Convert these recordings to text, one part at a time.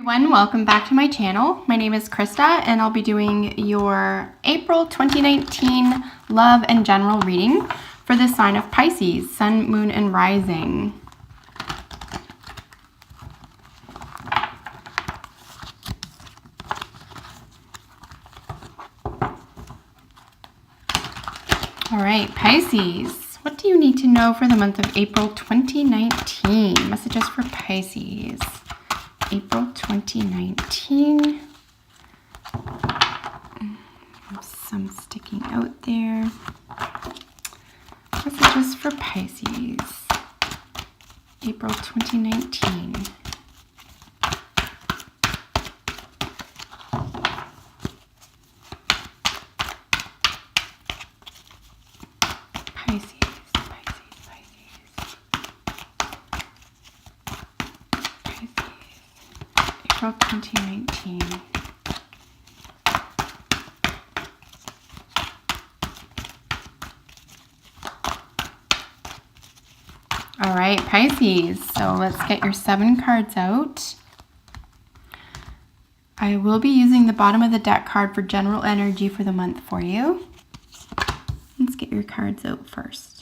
Everyone, welcome back to my channel. My name is Krista and I'll be doing your April 2019 love and general reading for the sign of Pisces, Sun, Moon, and Rising. All right, Pisces, what do you need to know for the month of April 2019? Messages for Pisces. April 2019. Some sticking out there. Messages for Pisces. April 2019. Pisces. April 2019. All right, Pisces. So let's get your 7 cards out. I will be using the bottom of the deck card for general energy for the month for you. Let's get your cards out first.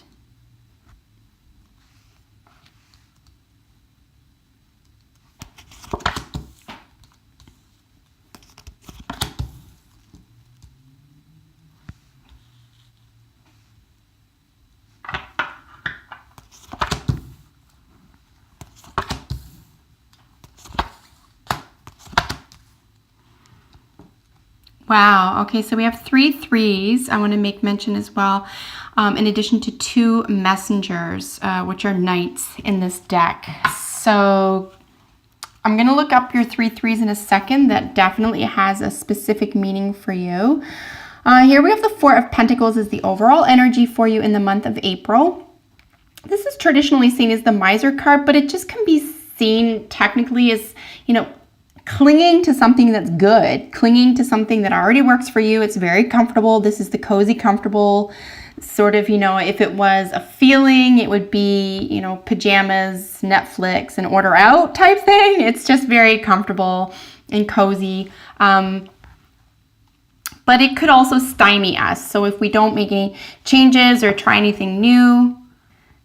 Wow, okay, so we have 3 threes. I want to make mention as well, in addition to 2 messengers, which are knights in this deck. So I'm going to look up your 3 threes in a second. That definitely has a specific meaning for you. Here we have the 4 of Pentacles as the overall energy for you in the month of April. This is traditionally seen as the Miser card, but it just can be seen technically as, clinging to something that's good, clinging to something that already works for you. It's very comfortable. This is the cozy, comfortable sort of, if it was a feeling, it would be, pajamas, Netflix, and order out type thing. It's just very comfortable and cozy. But it could also stymie us. So if we don't make any changes or try anything new,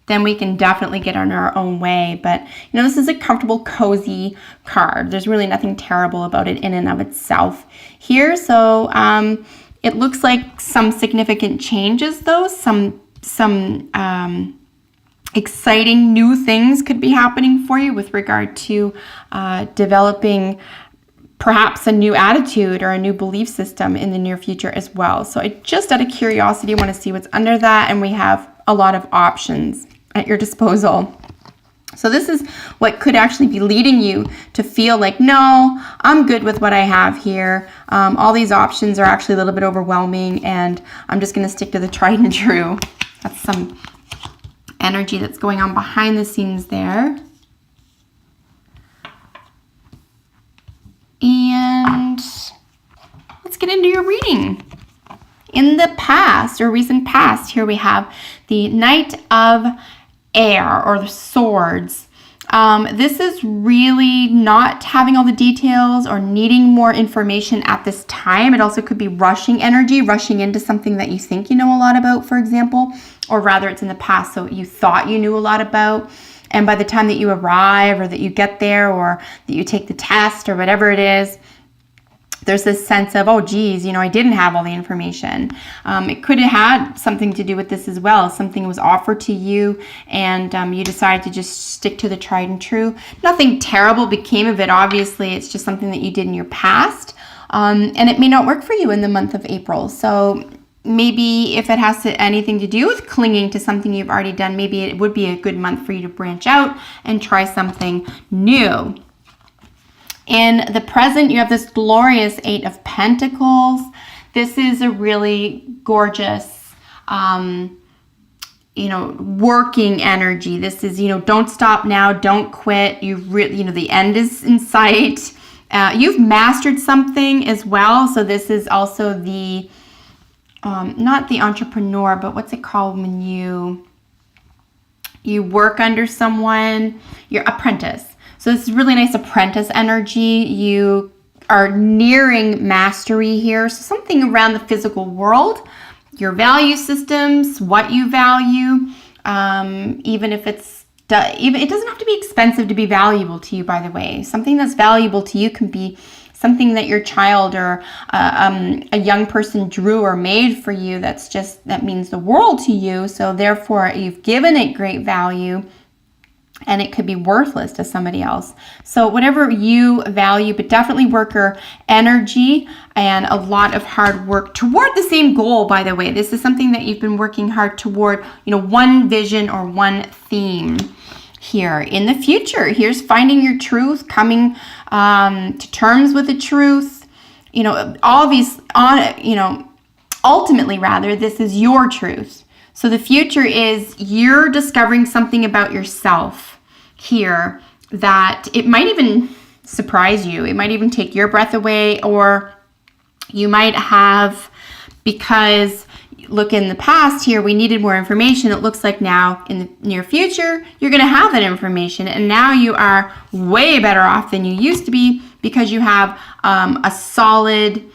then we can definitely get on our own way. But, this is a comfortable, cozy card. There's really nothing terrible about it in and of itself here. So it looks like some significant changes, though. Some exciting new things could be happening for you with regard to developing perhaps a new attitude or a new belief system in the near future as well. So I just, out of curiosity, want to see what's under that. And we have a lot of options at your disposal. So this is what could actually be leading you to feel like, no, I'm good with what I have here. All these options are actually a little bit overwhelming, and I'm just going to stick to the tried and true. That's some energy that's going on behind the scenes there. And let's get into your reading. In the past, or recent past, here we have the Knight of Air, or the Swords. This is really not having all the details or needing more information at this time. It also could be rushing energy, rushing into something that you think you know a lot about, for example, or rather it's in the past, so you thought you knew a lot about. And by the time that you arrive, or that you get there, or that you take the test, or whatever it is, there's this sense of, oh, geez, I didn't have all the information. It could have had something to do with this as well. Something was offered to you, and you decided to just stick to the tried and true. Nothing terrible became of it, obviously. It's just something that you did in your past, and it may not work for you in the month of April. So maybe if it has anything to do with clinging to something you've already done, maybe it would be a good month for you to branch out and try something new. In the present, you have this glorious 8 of Pentacles. This is a really gorgeous, working energy. This is, don't stop now, don't quit. The end is in sight. You've mastered something as well. So this is also the, not the entrepreneur, but what's it called when you work under someone? Your apprentice. So this is really nice apprentice energy. You are nearing mastery here. So something around the physical world, your value systems, what you value, even if it doesn't have to be expensive to be valuable to you, by the way. Something that's valuable to you can be something that your child or a young person drew or made for you that means the world to you. So therefore, you've given it great value, and it could be worthless to somebody else. So whatever you value, but definitely worker energy and a lot of hard work toward the same goal, by the way. This is something that you've been working hard toward, one vision or one theme here. In the future, here's finding your truth, coming to terms with the truth. Ultimately, rather, this is your truth. So the future is you're discovering something about yourself here that it might even surprise you. It might even take your breath away, or you might have, because look, in the past here, we needed more information. It looks like now in the near future, you're going to have that information. And now you are way better off than you used to be because you have a solid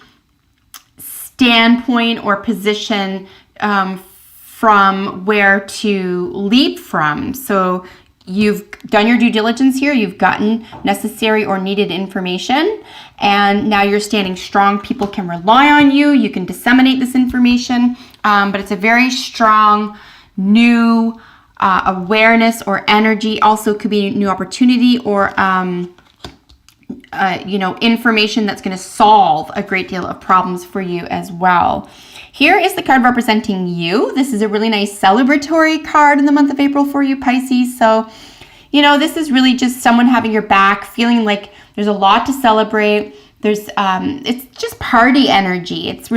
standpoint or position from where to leap from. So you've done your due diligence here. You've gotten necessary or needed information. And now you're standing strong. People can rely on you. You can disseminate this information. But it's a very strong new awareness or energy. Also could be new opportunity or information that's going to solve a great deal of problems for you as well. Here is the card representing you. This is a really nice celebratory card in the month of April for you, Pisces. So, this is really just someone having your back, feeling like there's a lot to celebrate. It's just party energy. It's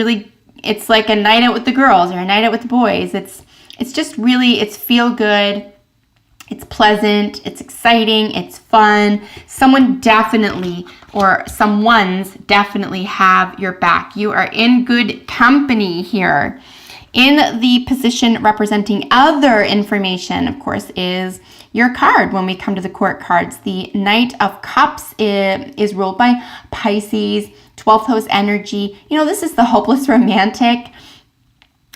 like a night out with the girls or a night out with the boys. It's just really, it's feel good. It's pleasant, it's exciting, it's fun. Someone's definitely have your back. You are in good company here. In the position representing other information, of course, is your card. When we come to the court cards, the Knight of Cups is ruled by Pisces, 12th house energy. This is the hopeless romantic.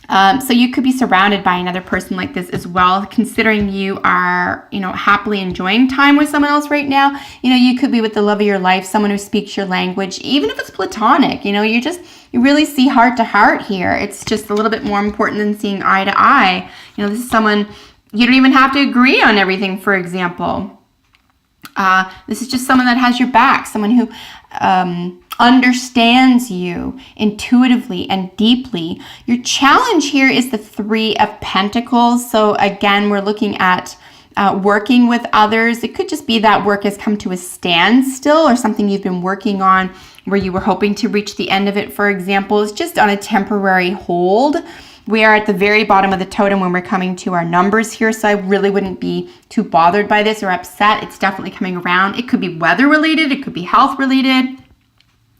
So you could be surrounded by another person like this as well, considering you are, happily enjoying time with someone else right now. You could be with the love of your life, someone who speaks your language, even if it's platonic. You really see heart to heart here. It's just a little bit more important than seeing eye to eye. This is someone you don't even have to agree on everything, for example. This is just someone that has your back, someone who understands you intuitively and deeply. Your challenge here is the Three of Pentacles. So again, we're looking at working with others. It could just be that work has come to a standstill, or something you've been working on where you were hoping to reach the end of it, for example, is just on a temporary hold. We are at the very bottom of the totem when we're coming to our numbers here, so I really wouldn't be too bothered by this or upset. It's definitely coming around. It could be weather related. It could be health related.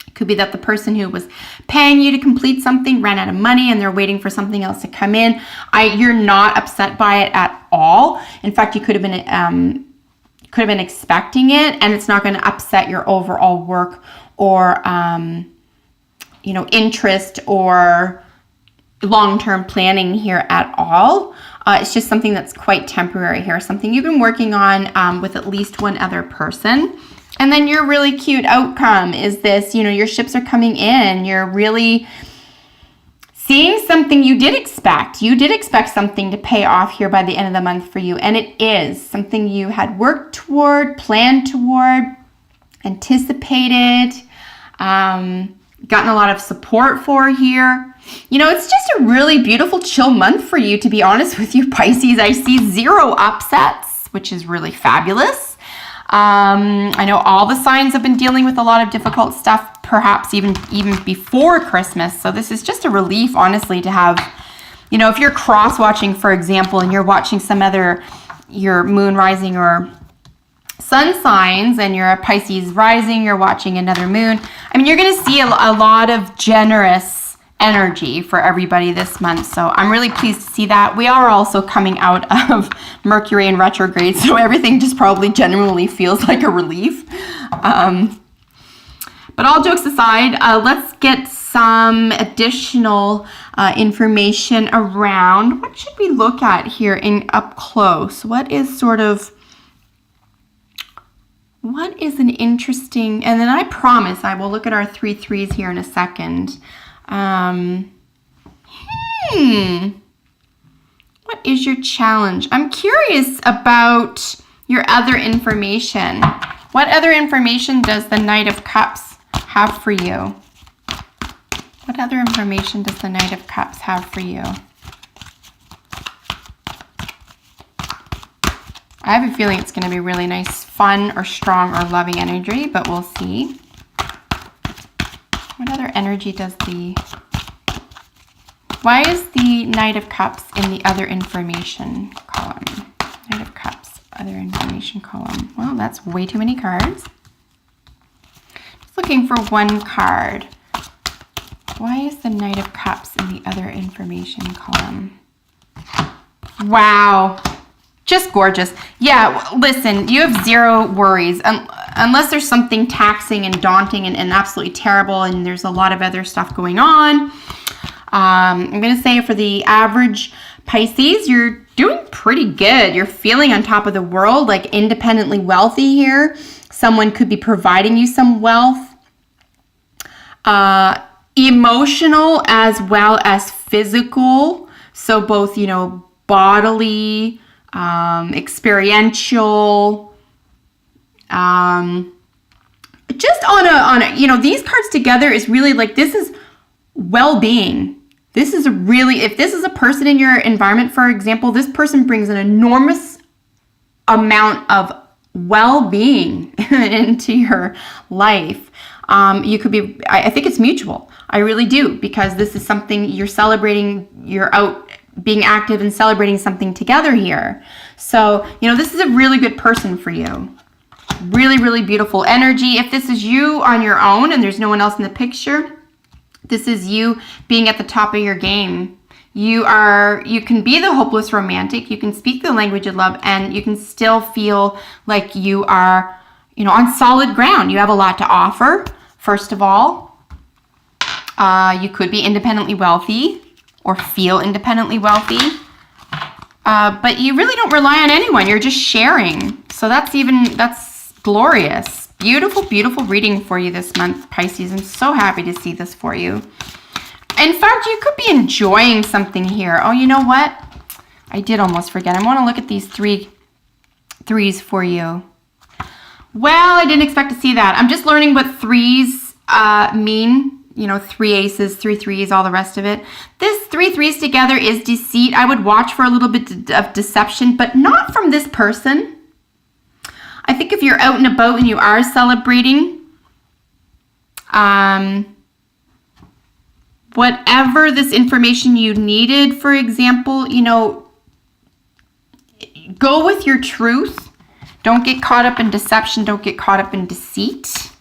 It could be that the person who was paying you to complete something ran out of money and they're waiting for something else to come in. You're not upset by it at all. In fact, you could have been expecting it, and it's not going to upset your overall work or interest or long-term planning here at all. It's just something that's quite temporary here, something you've been working on with at least one other person. And then your really cute outcome is this, your ships are coming in. You're really seeing something you did expect. You did expect something to pay off here by the end of the month for you. And it is something you had worked toward, planned toward, anticipated, gotten a lot of support for here. It's just a really beautiful, chill month for you, to be honest with you, Pisces. I see 0 upsets, which is really fabulous. I know all the signs have been dealing with a lot of difficult stuff, perhaps even before Christmas. So this is just a relief, honestly, to have, if you're cross-watching, for example, and you're watching your moon rising or sun signs, and you're a Pisces rising, you're watching another moon. You're going to see a lot of generous energy for everybody this month. So I'm really pleased to see that. We are also coming out of Mercury in retrograde, so everything just probably genuinely feels like a relief. But all jokes aside, let's get some additional information around what should we look at here in up close. What is an interesting, and then I promise I will look at our 3 threes here in a second. What is your challenge? I'm curious about your other information. What other information does the Knight of Cups have for you? What other information does the Knight of Cups have for you? I have a feeling it's going to be really nice, fun, or strong, or loving energy, but we'll see. What other energy does why is the Knight of Cups in the other information column? Knight of Cups, other information column. Well, that's way too many cards. Just looking for one card. Why is the Knight of Cups in the other information column? Wow. Just gorgeous. Yeah, listen, you have zero worries. Unless there's something taxing and daunting and absolutely terrible and there's a lot of other stuff going on. I'm going to say for the average Pisces, you're doing pretty good. You're feeling on top of the world, like independently wealthy here. Someone could be providing you some wealth. Emotional as well as physical. So both, bodily, experiential, just on a, these cards together is really like, this is well-being. This is if this is a person in your environment, for example, this person brings an enormous amount of well-being into your life. You could be, I think it's mutual. I really do, because this is something you're celebrating. You're out being active and celebrating something together here. So, this is a really good person for you. Really, really beautiful energy. If this is you on your own and there's no one else in the picture, this is you being at the top of your game. You can be the hopeless romantic. You can speak the language of love, and you can still feel like you are, on solid ground. You have a lot to offer, first of all. You could be independently wealthy or feel independently wealthy. But you really don't rely on anyone. You're just sharing. So that's glorious. Beautiful, beautiful reading for you this month, Pisces. I'm so happy to see this for you. In fact, you could be enjoying something here. Oh, you know what? I did almost forget. I want to look at these 3 threes for you. Well, I didn't expect to see that. I'm just learning what threes mean. 3 aces, 3 threes, all the rest of it. This 3 threes together is deceit. I would watch for a little bit of deception, but not from this person. I think if you're out and about and you are celebrating, whatever this information you needed, for example, go with your truth. Don't get caught up in deception. Don't get caught up in deceit.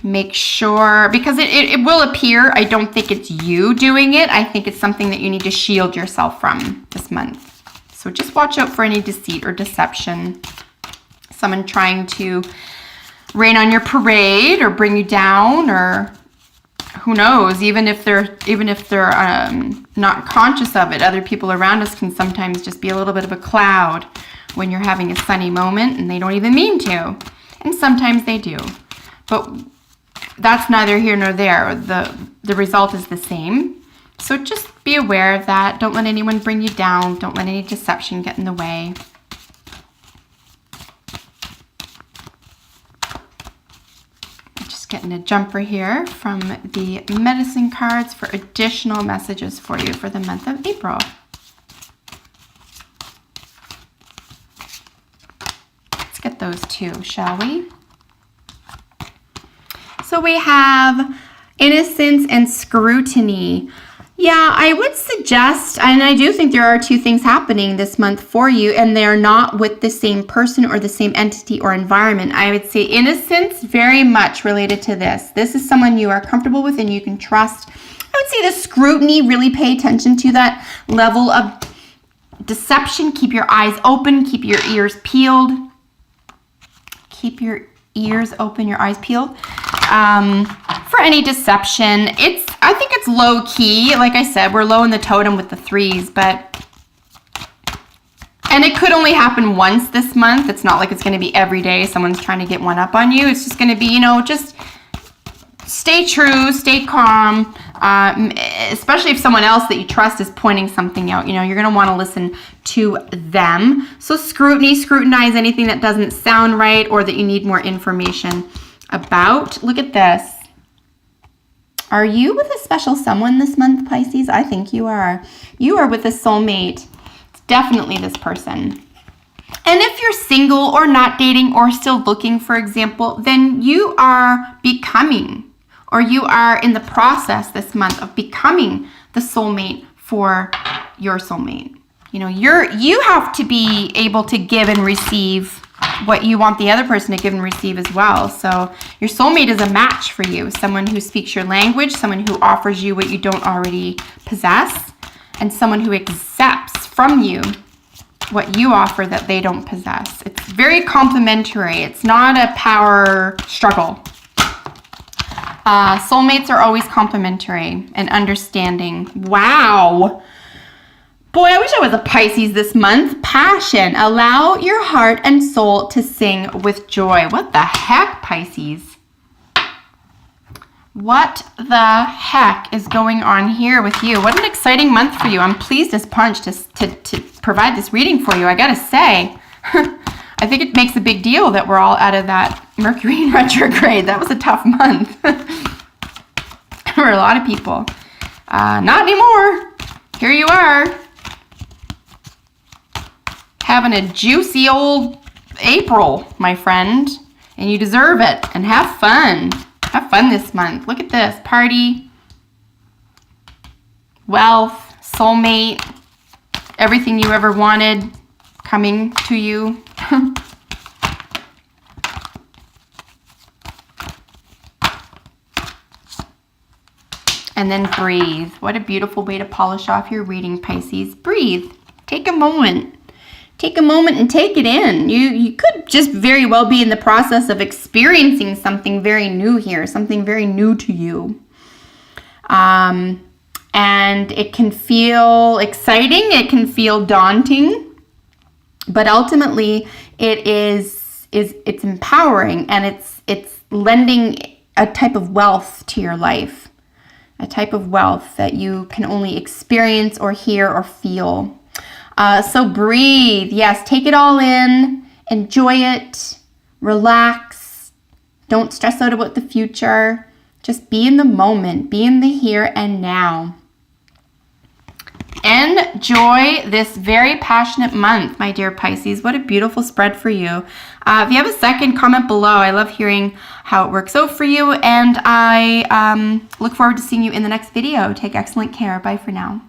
Make sure, because it will appear, I don't think it's you doing it. I think it's something that you need to shield yourself from this month. So just watch out for any deceit or deception. Someone trying to rain on your parade or bring you down, or who knows, even if they're not conscious of it. Other people around us can sometimes just be a little bit of a cloud when you're having a sunny moment, and they don't even mean to. And sometimes they do. But that's neither here nor there. The result is the same. So just be aware of that. Don't let anyone bring you down. Don't let any deception get in the way. Just getting a jumper here from the medicine cards for additional messages for you for the month of April. Let's get those 2, shall we? So we have innocence and scrutiny. Yeah, I would suggest, and I do think there are two things happening this month for you, and they're not with the same person or the same entity or environment. I would say innocence, very much related to this. This is someone you are comfortable with and you can trust. I would say the scrutiny, really pay attention to that level of deception. Keep your eyes open, keep your ears peeled. Keep your ears open, your eyes peeled. For any deception, I think it's low key. Like I said, we're low in the totem with the 3s, and it could only happen once this month. It's not like it's going to be every day someone's trying to get one up on you. It's just going to be, just stay true, stay calm, especially if someone else that you trust is pointing something out. You're going to want to listen to them. So scrutinize anything that doesn't sound right or that you need more information about. Look at this. Are you with a special someone this month, Pisces? I think you are. You are with a soulmate. It's definitely this person. And if you're single or not dating or still looking, for example, then you are becoming, or you are in the process this month of becoming the soulmate for your soulmate. You have to be able to give and receive what you want the other person to give and receive as well. So your soulmate is a match for you, someone who speaks your language, someone who offers you what you don't already possess, and someone who accepts from you what you offer that they don't possess. It's very complementary. It's not a power struggle. Soulmates are always complementary and understanding. Wow. Boy, I wish I was a Pisces this month. Passion. Allow your heart and soul to sing with joy. What the heck, Pisces? What the heck is going on here with you? What an exciting month for you. I'm pleased as punch to provide this reading for you. I gotta say, I think it makes a big deal that we're all out of that Mercury in retrograde. That was a tough month for a lot of people. Not anymore. Here you are, having a juicy old April, my friend, and you deserve it. And have fun. Have fun this month. Look at this. Party, wealth, soulmate, everything you ever wanted coming to you. And then breathe. What a beautiful way to polish off your reading, Pisces. Breathe. Take a moment. Take a moment and take it in. You could just very well be in the process of experiencing something very new here, something very new to you. And it can feel exciting, it can feel daunting, but ultimately it's empowering, and it's lending a type of wealth to your life, a type of wealth that you can only experience or hear or feel. So breathe. Yes, take it all in. Enjoy it. Relax. Don't stress out about the future. Just be in the moment. Be in the here and now. Enjoy this very passionate month, my dear Pisces. What a beautiful spread for you. If you have a second, comment below. I love hearing how it works out for you, and I look forward to seeing you in the next video. Take excellent care. Bye for now.